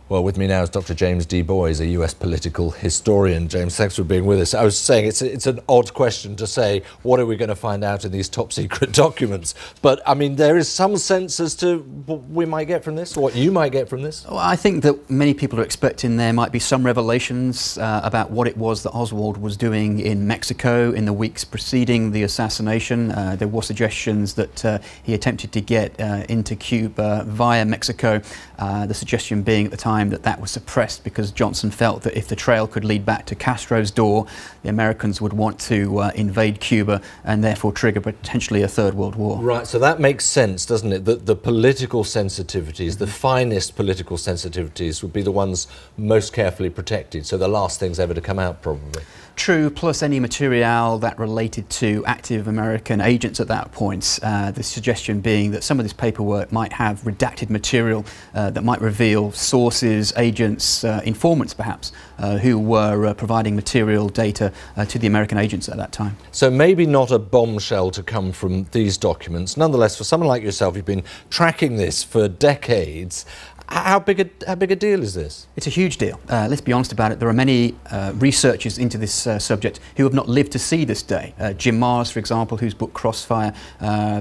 Well, with me now is Dr. James D. Boys, a US political historian. James, thanks for being with us. I was saying it's an odd question to say, what are we going to find out in these top secret documents? But, I mean, there is some sense as to what we might get from this, or what you might get from this. Well, I think that many people are expecting there might be some revelations about what it was that Oswald was doing in Mexico in the weeks preceding the assassination. There were suggestions that he attempted to get into Cuba via Mexico, the suggestion being at the time that was suppressed because Johnson felt that if the trail could lead back to Castro's door, the Americans would want to invade Cuba and therefore trigger potentially a Third World War. Right, so that makes sense, doesn't it? That the political sensitivities, the finest political sensitivities would be the ones most carefully protected, so the last things ever to come out, probably. True, plus any material that related to active American agents at that point. The suggestion being that some of this paperwork might have redacted material that might reveal sources, agents, informants perhaps, who were providing material data to the American agents at that time. So maybe not a bombshell to come from these documents. Nonetheless, for someone like yourself, you've been tracking this for decades. How big a deal is this? It's a huge deal. Let's be honest about it. There are many researchers into this subject who have not lived to see this day. Jim Marrs, for example, whose book Crossfire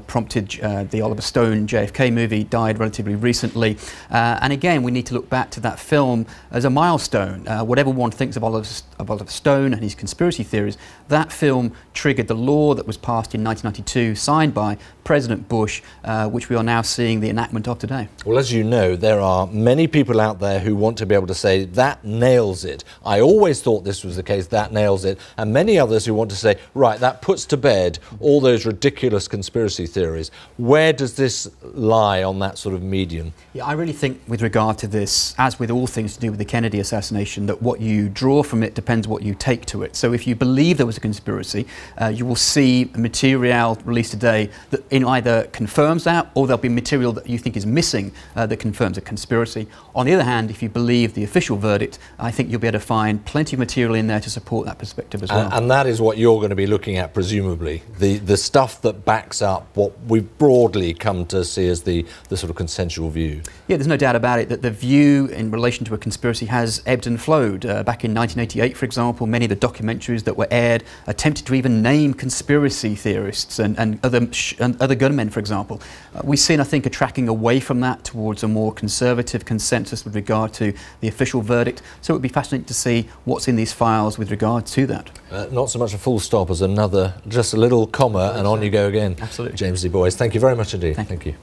prompted the Oliver Stone JFK movie, died relatively recently. And again, we need to look back to that film as a milestone. Whatever one thinks of Oliver Stone and his conspiracy theories, that film triggered the law that was passed in 1992, signed by President Bush, which we are now seeing the enactment of today. Well, as you know, there are many people out there who want to be able to say, that nails it. I always thought this was the case, that nails it. And many others who want to say, right, that puts to bed all those ridiculous conspiracy theories. Where does this lie on that sort of median? Yeah, I really think with regard to this, as with all things to do with the Kennedy assassination, that what you draw from it depends what you take to it. So if you believe there was a conspiracy, you will see material released today that either confirms that, or there'll be material that you think is missing that confirms a conspiracy. On the other hand, if you believe the official verdict, I think you'll be able to find plenty of material in there to support that perspective as well. And that is what you're going to be looking at, presumably, the stuff that backs up what we've broadly come to see as the sort of consensual view. Yeah, there's no doubt about it that the view in relation to a conspiracy has ebbed and flowed. Back in 1988, for example, many of the documentaries that were aired attempted to even name conspiracy theorists and other gunmen, for example. We've seen, I think, a tracking away from that towards a more conservative consensus with regard to the official verdict. So it would be fascinating to see what's in these files with regard to that. Not so much a full stop as just a little comma, and on you go again. Absolutely. James D. Boys, thank you very much indeed. Thank you.